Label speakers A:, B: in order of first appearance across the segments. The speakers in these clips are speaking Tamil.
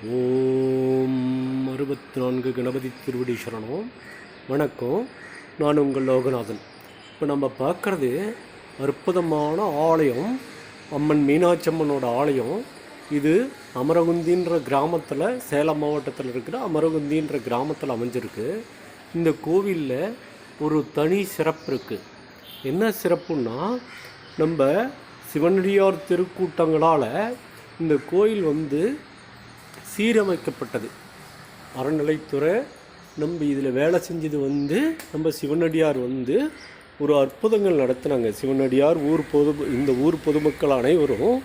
A: ஓம் 64 கணபதி திருவடி சரணம். வணக்கம், நான் உங்கள் லோகநாதன். இப்போ நம்ம பார்க்குறது அற்புதமான ஆலயம், அம்மன் மீனாட்சி அம்மனோட ஆலயம். இது அமரகுந்தின்ற கிராமத்தில், சேலம் மாவட்டத்தில் இருக்கிற அமரகுந்தின்ற கிராமத்தில் அமைஞ்சிருக்கு. இந்த கோவிலில் ஒரு தனி சிறப்பு இருக்குது. என்ன சிறப்புன்னா, நம்ம சிவனடியார் திருக்கூட்டங்களால் இந்த கோயில் சீரமைக்கப்பட்டது. அறநிலைத்துறை நம்ம இதில் வேலை செஞ்சது நம்ம சிவனடியார் ஒரு அற்புதங்கள் நடத்தினாங்க. சிவனடியார் இந்த ஊர் பொதுமக்கள் அனைவரும்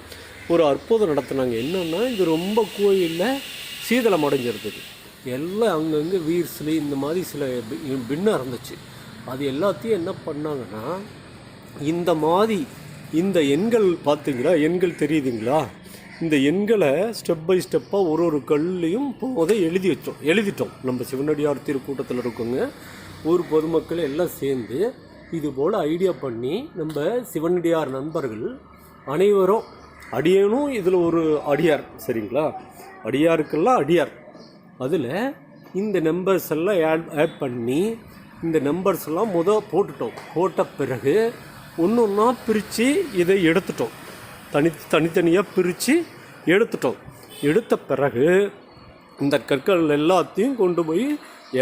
A: ஒரு அற்புதம் நடத்தினாங்க. என்னென்னா, இது ரொம்ப கோயிலில் சீதளம் அடைஞ்சிருந்தது. எல்லாம் அங்கங்கே வீர்ஸ்லி இந்த மாதிரி சில பின்னம் இருந்துச்சு. அது எல்லாத்தையும் என்ன பண்ணாங்கன்னா, இந்த மாதிரி இந்த எண்கள் பார்த்தீங்களா, எண்கள் தெரியுதுங்களா, இந்த எண்களை ஸ்டெப் பை ஸ்டெப்பாக ஒரு கல்லையும் போதை எழுதிட்டோம். நம்ம சிவனடியார் திருக்கூட்டத்தில் இருக்கவங்க, ஊர் பொதுமக்கள் எல்லாம் சேர்ந்து இது போல் ஐடியா பண்ணி, நம்ம சிவனடியார் நண்பர்கள் அனைவரும், அடியனும் இதில் ஒரு அடியார், சரிங்களா, அடியாருக்கெல்லாம் அடியார், அதில் இந்த நம்பர்ஸ் எல்லாம் ஆட் பண்ணி இந்த நம்பர்ஸ் எல்லாம் போட்ட பிறகு ஒன்று ஒன்றா பிரித்து இதை எடுத்துட்டோம். தனித்தனியாக பிரித்து எடுத்த பிறகு இந்த கற்கள் எல்லாத்தையும் கொண்டு போய்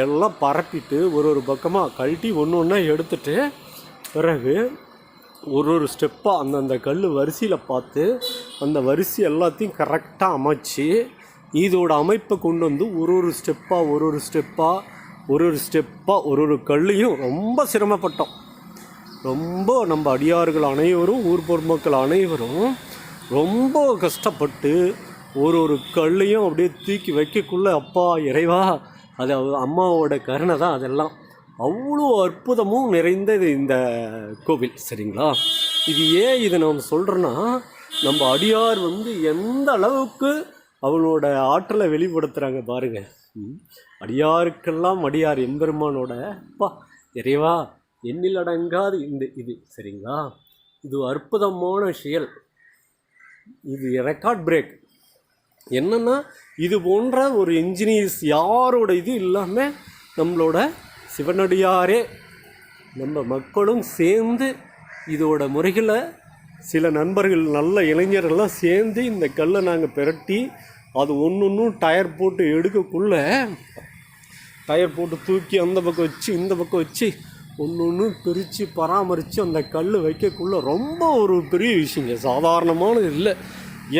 A: எல்லாம் பரப்பிட்டு ஒரு பக்கமாக கழட்டி ஒன்று ஒன்றா எடுத்துட்டு, பிறகு ஒரு ஸ்டெப்பாக அந்தந்த கல் வரிசையில் பார்த்து அந்த வரிசை எல்லாத்தையும் கரெக்டாக அமைச்சு, இதோட அமைப்பை கொண்டு வந்து ஒரு ஸ்டெப்பாக ஒரு கல்லையும் ரொம்ப சிரமப்பட்டோம். ரொம்ப நம்ம அடியார்கள் அனைவரும், ஊர் பொதுமக்கள் அனைவரும் ரொம்ப கஷ்டப்பட்டு ஒரு கல்லையும் அப்படியே தூக்கி வைக்கக்குள்ளே, அப்பா இறைவா, அது அம்மாவோட கருணை தான். அதெல்லாம் அவ்வளோ அற்புதமும் நிறைந்தது இந்த கோவில், சரிங்களா. இதை நாம் சொல்கிறேன்னா, நம்ம அடியார் எந்த அளவுக்கு அவளோட ஆற்றலை வெளிப்படுத்துகிறாங்க பாருங்கள். அடியாருக்கெல்லாம் அடியார் எம்பெருமானோட அப்பா இறைவா எண்ணில் அடங்காது இது, சரிங்களா. இது அற்புதமான செயல். இது ரெக்கார்ட் பிரேக். என்னென்னா, இது போன்ற ஒரு இன்ஜினியர்ஸ் யாரோட இது இல்லாமல் நம்மளோட சிவனடியாரே, நம்ம மக்களும் சேர்ந்து இதோட முறைகளை, சில நண்பர்கள், நல்ல இளைஞர்கள்லாம் சேர்ந்து இந்த கல்லை நாங்கள் பிரட்டி அது ஒன்றும் டயர் போட்டு எடுக்கக்குள்ளே, டயர் போட்டு தூக்கி அந்த பக்கம் வச்சு இந்த பக்கம் வச்சு ஒன்று பிரித்து பராமரித்து அந்த கல் வைக்கக்குள்ளே ரொம்ப ஒரு பெரிய விஷயங்க, சாதாரணமானது இல்லை.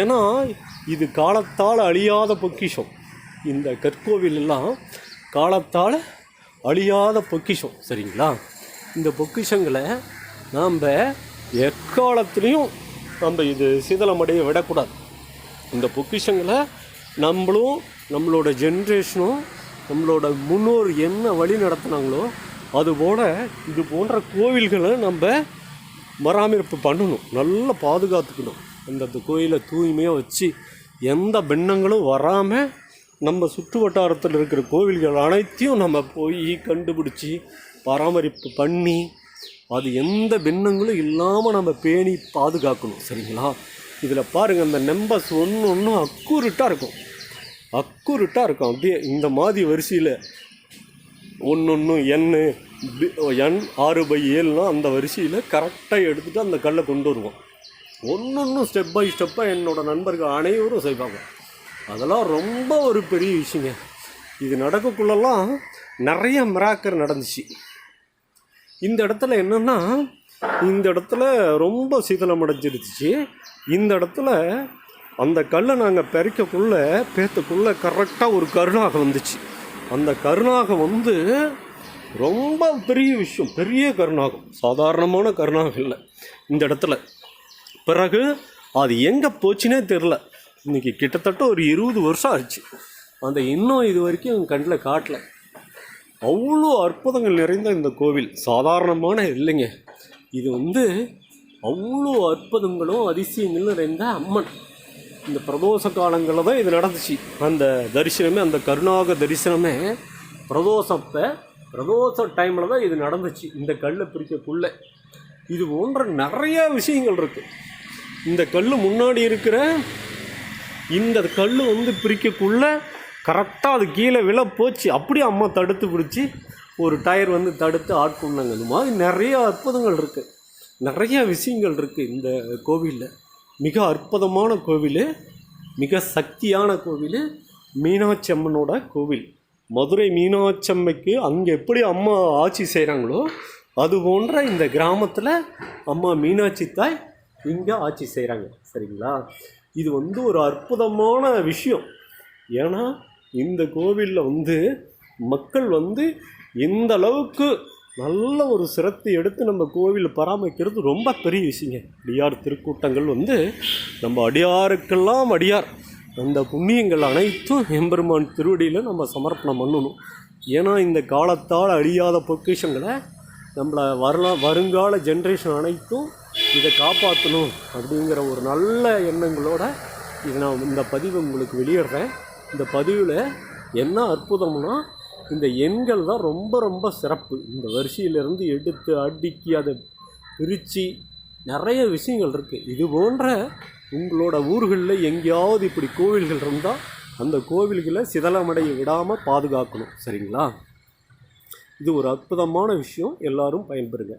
A: ஏன்னா, இது காலத்தால் அழியாத பொக்கிஷம். இந்த கற்கோவில் எல்லாம் காலத்தால் அழியாத பொக்கிஷம், சரிங்களா. இந்த பொக்கிஷங்களை நாம் எக்காலத்துலேயும் இது சீதளமடைய விடக்கூடாது. இந்த பொக்கிஷங்களை நம்மளும், நம்மளோட ஜென்ரேஷனும், நம்மளோட முன்னோர் என்ன வழி நடத்தினாங்களோ அதுபோல் இது போன்ற கோவில்களை நம்ம பராமரிப்பு பண்ணணும், நல்லா பாதுகாத்துக்கணும். அந்த கோயிலை தூய்மையாக வச்சு எந்த பின்னங்களும் வராமல் நம்ம சுற்று வட்டாரத்தில் இருக்கிற கோவில்கள் அனைத்தையும் நம்ம போய் கண்டுபிடிச்சி பராமரிப்பு பண்ணி, அது எந்த பின்னங்களும் இல்லாமல் நம்ம பேணி பாதுகாக்கணும், சரிங்களா. இதில் பாருங்கள், அந்த நம்பர்ஸ் ஒன்று அக்கூரட்டாக இருக்கும். அப்படியே இந்த மாதிரி வரிசையில் ஒன்று எண் 6/7 அந்த வரிசையில் கரெக்டாக எடுத்துகிட்டு அந்த கல்லை கொண்டு வருவோம். ஒன்று ஸ்டெப் பை ஸ்டெப்பாக என்னோடய நண்பர்கள் அனைவரும் செய்வாங்க. அதெல்லாம் ரொம்ப ஒரு பெரிய விஷயங்க. இது நடக்கக்குள்ளெல்லாம் நிறைய மிராக்கல் நடந்துச்சு. இந்த இடத்துல என்னென்னா, இந்த இடத்துல ரொம்ப சீதளம் அடைஞ்சிருச்சு. இந்த இடத்துல அந்த கல்லை நாங்கள் பேத்தக்குள்ளே கரெக்டாக ஒரு கருணாகம் வந்துச்சு. அந்த கருணாகம் ரொம்ப பெரிய விஷயம், பெரிய கருணாகம், சாதாரணமான கருணாகம் இல்லை இந்த இடத்துல. பிறகு அது எங்கே போச்சுன்னே தெரில. இன்றைக்கி கிட்டத்தட்ட ஒரு 20 வருஷம் ஆச்சு. இன்னும் இது வரைக்கும் என் கண்ணில் காட்டல. அவ்வளோ அற்புதங்கள் நிறைந்த இந்த கோவில் சாதாரணமான இல்லைங்க. இது அவ்வளோ அற்புதங்களும் அதிசயங்களும் நிறைந்த அம்மன். இந்த பிரதோஷ காலங்களில் தான் இது நடந்துச்சு. அந்த தரிசனமே, அந்த கருணாக தரிசனமே பிரதோஷ டைமில் தான் இது நடந்துச்சு. இந்த கல்லை பிரிக்கக்குள்ளே இது போன்ற நிறையா விஷயங்கள் இருக்குது. இந்த கல் முன்னாடி இருக்கிற இந்த கல் வந்து பிரிக்கக்குள்ளே கரெக்டாக அது கீழே விழ போச்சு. அப்படியே அம்மா தடுத்து பிடிச்சி ஒரு டயர் வந்து தடுத்து ஆட்கொண்டாங்க. இந்த மாதிரி நிறைய அற்புதங்கள் இருக்குது, நிறைய விஷயங்கள் இருக்குது இந்த கோவிலில். மிக அற்புதமான கோவில், மிக சக்தியான கோவில், மீனாட்சி அம்மனோட கோவில். மதுரை மீனாட்சி அம்மைக்கு அங்கே எப்படி அம்மா ஆட்சி செய்கிறாங்களோ அது போன்ற இந்த கிராமத்தில் அம்மா மீனாட்சி தாய் இங்கே ஆட்சி செய்கிறாங்க. சரிங்களா? இது வந்து ஒரு அற்புதமான விஷயம். ஏன்னா இந்த கோவிலில் வந்து மக்கள் வந்து இந்த அளவுக்கு நல்ல ஒரு சிரத்தை எடுத்து நம்ம கோவிலை பராமரிக்கிறது ரொம்ப பெரிய விஷயங்க. அடியார் திருக்கூட்டங்கள் வந்து நம்ம அடியாருக்கெல்லாம் அடியார். அந்த புண்ணியங்கள் அனைத்தும் எம்பெருமான் திருவடியில் நம்ம சமர்ப்பணம் பண்ணணும். ஏன்னா இந்த காலத்தால் அழியாத பொக்கிஷங்களை நம்மளை வருங்கால ஜென்ரேஷன் அனைத்தும் இதை காப்பாற்றணும் அப்படிங்கிற ஒரு நல்ல எண்ணங்களோட இதை நான் இந்த பதிவை உங்களுக்கு வெளியிடுறேன். இந்த பதிவில் என்ன அற்புதம்னா, இந்த எண்கள் தான் ரொம்ப ரொம்ப சிறப்பு. இந்த வரிசையிலேருந்து எடுத்து அடுக்கி அதை பிரித்து நிறைய விஷயங்கள் இருக்குது. இது போன்ற உங்களோட ஊர்களில் எங்கேயாவது இப்படி கோவில்கள் இருந்தால் அந்த கோவில்களை சிதலமடைய விடாமல் பாதுகாக்கணும். சரிங்களா? இது ஒரு அற்புதமான விஷயம். எல்லோரும் பயன்பெறுங்க.